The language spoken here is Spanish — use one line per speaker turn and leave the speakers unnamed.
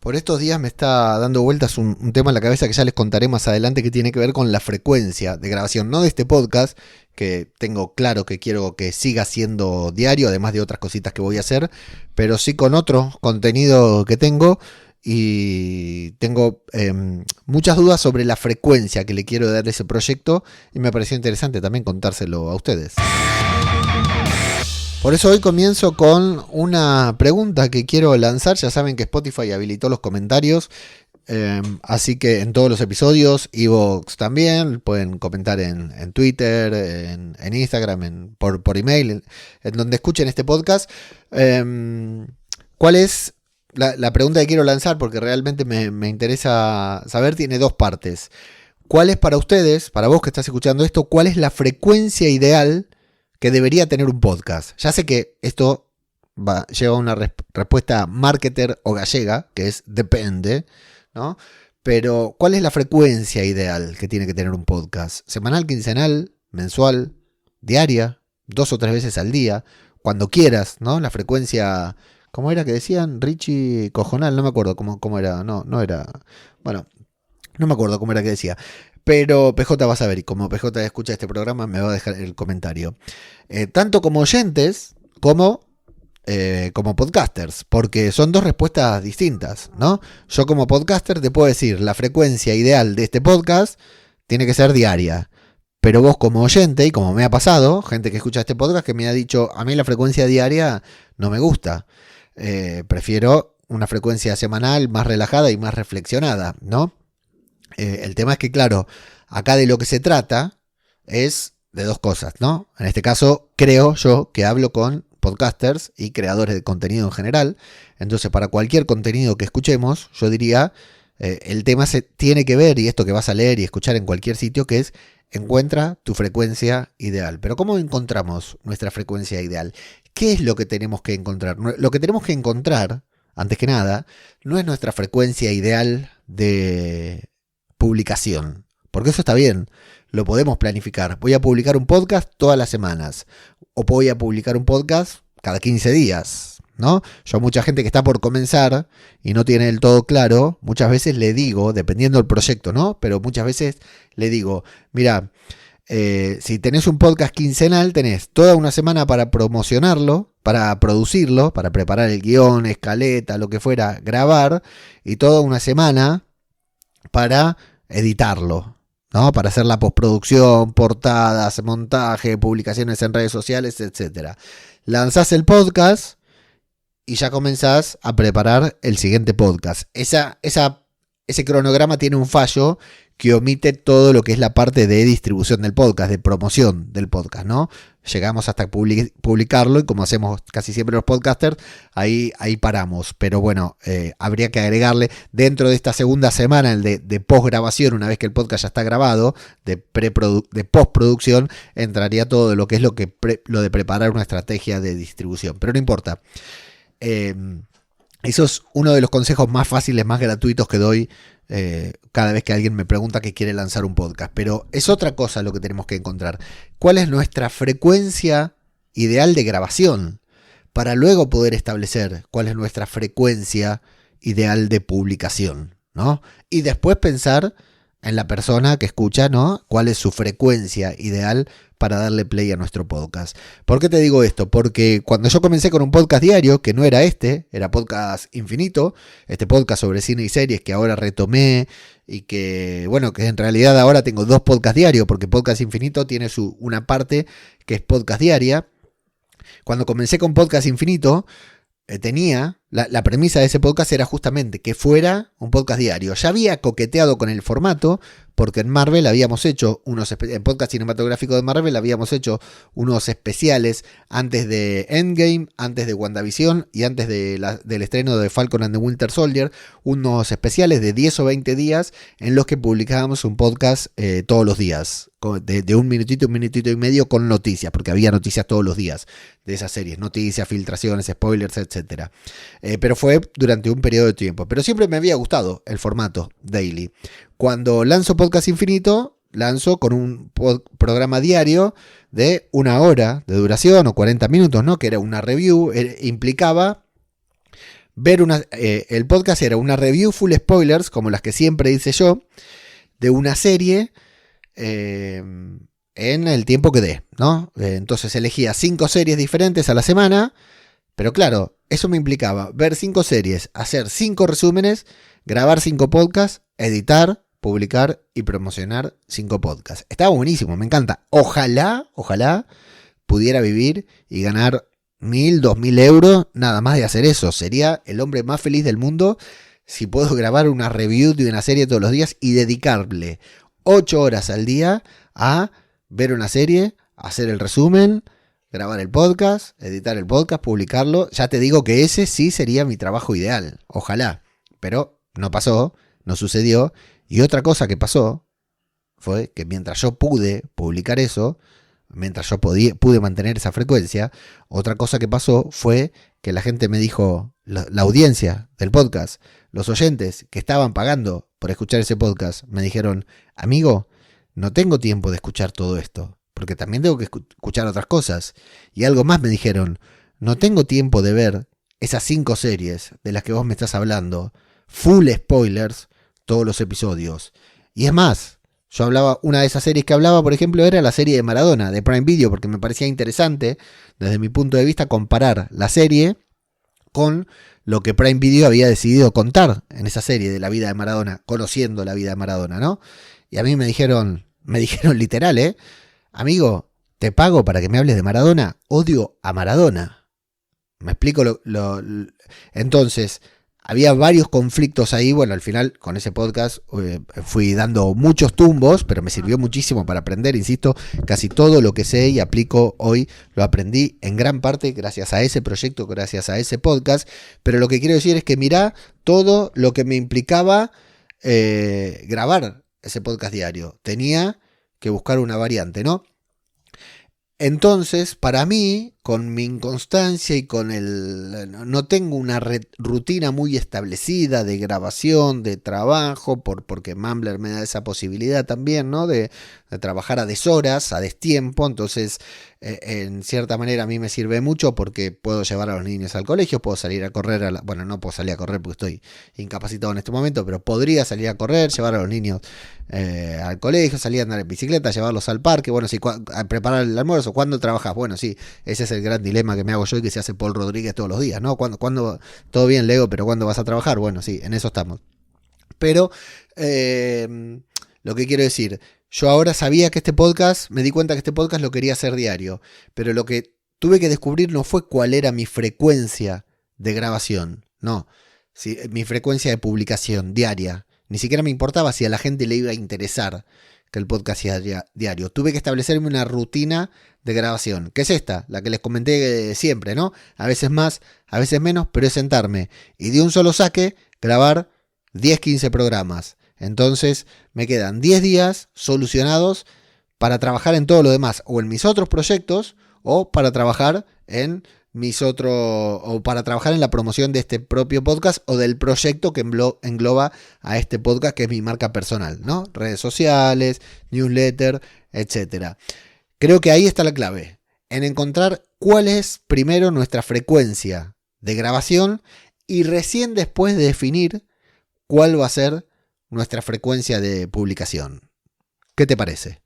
Por estos días me está dando vueltas un tema en la cabeza que ya les contaré más adelante, que tiene que ver con la frecuencia de grabación, no de este podcast, que tengo claro que quiero que siga siendo diario, además de otras cositas que voy a hacer, pero sí con otro contenido que tengo, y tengo muchas dudas sobre la frecuencia que le quiero dar a ese proyecto, y me pareció interesante también contárselo a ustedes. Por eso hoy comienzo con una pregunta que quiero lanzar. Ya saben que Spotify habilitó los comentarios, así que en todos los episodios, iVoox también, pueden comentar en Twitter, en Instagram, por email, en donde escuchen este podcast. ¿Cuál es la pregunta que quiero lanzar? Porque realmente me interesa saber, tiene dos partes. ¿Cuál es para ustedes, para vos que estás escuchando esto, cuál es la frecuencia ideal que debería tener un podcast? Ya sé que esto lleva a una respuesta marketer o gallega, que es depende, ¿no? Pero, ¿cuál es la frecuencia ideal que tiene que tener un podcast? ¿Semanal, quincenal, mensual, diaria, 2 o 3 veces al día? Cuando quieras, ¿no? La frecuencia, ¿cómo era que decían? Richie Cojonal, no me acuerdo cómo era, no era, bueno, no me acuerdo cómo era que decía. Pero PJ va a saber, y como PJ escucha este programa, me va a dejar el comentario. Tanto como oyentes, como podcasters, porque son dos respuestas distintas, ¿no? Yo como podcaster te puedo decir, la frecuencia ideal de este podcast tiene que ser diaria. Pero vos como oyente, y como me ha pasado, gente que escucha este podcast que me ha dicho, a mí la frecuencia diaria no me gusta. Prefiero una frecuencia semanal más relajada y más reflexionada, ¿no? El tema es que, claro, acá de lo que se trata es de dos cosas, ¿no? En este caso, creo yo que hablo con podcasters y creadores de contenido en general. Entonces, para cualquier contenido que escuchemos, yo diría, el tema se tiene que ver, y esto que vas a leer y escuchar en cualquier sitio, que es, encuentra tu frecuencia ideal. Pero ¿cómo encontramos nuestra frecuencia ideal? ¿Qué es lo que tenemos que encontrar? Lo que tenemos que encontrar, antes que nada, no es nuestra frecuencia ideal de publicación, porque eso está bien, lo podemos planificar. Voy a publicar un podcast todas las semanas, o voy a publicar un podcast cada 15 días, ¿no? Yo a mucha gente que está por comenzar y no tiene del todo claro, muchas veces le digo, dependiendo del proyecto, ¿no? Pero muchas veces le digo, mira, si tenés un podcast quincenal, tenés toda una semana para promocionarlo, para producirlo, para preparar el guión, escaleta, lo que fuera, grabar, y toda una semana para editarlo, ¿no? Para hacer la postproducción, portadas, montaje, publicaciones en redes sociales, etc. Lanzás el podcast y ya comenzás a preparar el siguiente podcast. Ese cronograma tiene un fallo que omite todo lo que es la parte de distribución del podcast, de promoción del podcast, ¿no? Llegamos hasta publicarlo, y como hacemos casi siempre los podcasters, ahí paramos. Pero bueno, habría que agregarle dentro de esta segunda semana, el de postgrabación, una vez que el podcast ya está grabado, de postproducción, entraría todo lo que es lo de preparar una estrategia de distribución. Pero no importa. Eso es uno de los consejos más fáciles, más gratuitos que doy cada vez que alguien me pregunta que quiere lanzar un podcast. Pero es otra cosa lo que tenemos que encontrar. ¿Cuál es nuestra frecuencia ideal de grabación? Para luego poder establecer cuál es nuestra frecuencia ideal de publicación, ¿no? Y después pensar en la persona que escucha, ¿no? ¿Cuál es su frecuencia ideal para darle play a nuestro podcast? ¿Por qué te digo esto? Porque cuando yo comencé con un podcast diario, que no era era Podcast Infinito, este podcast sobre cine y series que ahora retomé, y que, bueno, que en realidad ahora tengo 2 podcasts diarios, porque Podcast Infinito tiene una parte que es podcast diaria. Cuando comencé con Podcast Infinito, tenía, la premisa de ese podcast era justamente que fuera un podcast diario. Ya había coqueteado con el formato, porque en Marvel habíamos hecho en podcast cinematográfico de Marvel habíamos hecho unos especiales antes de Endgame, antes de WandaVision y antes del estreno de Falcon and the Winter Soldier, unos especiales de 10 o 20 días en los que publicábamos un podcast todos los días, de un minutito y medio, con noticias, porque había noticias todos los días de esas series, noticias, filtraciones, spoilers, etc. Pero fue durante un periodo de tiempo. Pero siempre me había gustado el formato daily. Cuando lanzo Podcast Infinito, lanzo con un programa diario de 1 hora de duración o 40 minutos, ¿no? Que era una review, implicaba El podcast era una review full spoilers, como las que siempre hice yo, de una serie en el tiempo que dé, ¿no? Entonces elegía 5 series diferentes a la semana, pero claro, eso me implicaba ver 5 series, hacer 5 resúmenes, grabar 5 podcasts, editar, publicar y promocionar 5 podcasts. Estaba buenísimo, me encanta. Ojalá pudiera vivir y ganar 1.000, 2.000 euros nada más de hacer eso. Sería el hombre más feliz del mundo si puedo grabar una review de una serie todos los días y dedicarle 8 horas al día a ver una serie, hacer el resumen, grabar el podcast, editar el podcast, publicarlo. Ya te digo que ese sí sería mi trabajo ideal. Ojalá. Pero no pasó, no sucedió. Y otra cosa que pasó fue que mientras yo pude publicar eso, mientras yo pude mantener esa frecuencia, otra cosa que pasó fue que la gente me dijo, la audiencia del podcast, los oyentes que estaban pagando por escuchar ese podcast, me dijeron, amigo, no tengo tiempo de escuchar todo esto, porque también tengo que escuchar otras cosas. Y algo más me dijeron, no tengo tiempo de ver esas 5 series de las que vos me estás hablando, full spoilers, todos los episodios. Y es más, yo hablaba, una de esas series que hablaba, por ejemplo, era la serie de Maradona, de Prime Video, porque me parecía interesante, desde mi punto de vista, comparar la serie con lo que Prime Video había decidido contar en esa serie de la vida de Maradona, conociendo la vida de Maradona, ¿no? Y a mí me dijeron literal, amigo, te pago para que me hables de Maradona, odio a Maradona. ¿Me explico? Entonces, había varios conflictos ahí. Bueno, al final con ese podcast fui dando muchos tumbos, pero me sirvió muchísimo para aprender, insisto, casi todo lo que sé y aplico hoy lo aprendí en gran parte gracias a ese proyecto, gracias a ese podcast. Pero lo que quiero decir es que mirá todo lo que me implicaba grabar ese podcast diario. Tenía que buscar una variante, ¿no? Entonces, para mí, con mi inconstancia y no tengo una rutina muy establecida de grabación, de trabajo, porque Mumbler me da esa posibilidad también, ¿no? De trabajar a deshoras, a destiempo. Entonces, en cierta manera a mí me sirve mucho porque puedo llevar a los niños al colegio, puedo salir a correr, bueno, no puedo salir a correr porque estoy incapacitado en este momento, pero podría salir a correr, llevar a los niños al colegio, salir a andar en bicicleta, llevarlos al parque, bueno, sí, preparar el almuerzo. ¿Cuándo trabajas? Bueno, sí, ese es el gran dilema que me hago yo y que se hace Paul Rodríguez todos los días, ¿no? ¿Cuándo todo bien, Leo, pero ¿cuándo vas a trabajar? Bueno, sí, en eso estamos. Pero lo que quiero decir, yo ahora sabía que este podcast, me di cuenta que este podcast lo quería hacer diario, pero lo que tuve que descubrir no fue cuál era mi frecuencia de grabación, no, mi frecuencia de publicación diaria. Ni siquiera me importaba si a la gente le iba a interesar que el podcast sea diario. Tuve que establecerme una rutina de grabación, que es esta, la que les comenté siempre, ¿no? A veces más, a veces menos, pero es sentarme y de un solo saque grabar 10, 15 programas. Entonces me quedan 10 días solucionados para trabajar en todo lo demás, o en mis otros proyectos, o para trabajar en para trabajar en la promoción de este propio podcast o del proyecto que engloba a este podcast, que es mi marca personal, ¿no? Redes sociales, newsletter, etcétera. Creo que ahí está la clave, en encontrar cuál es primero nuestra frecuencia de grabación y recién después de definir cuál va a ser nuestra frecuencia de publicación. ¿Qué te parece?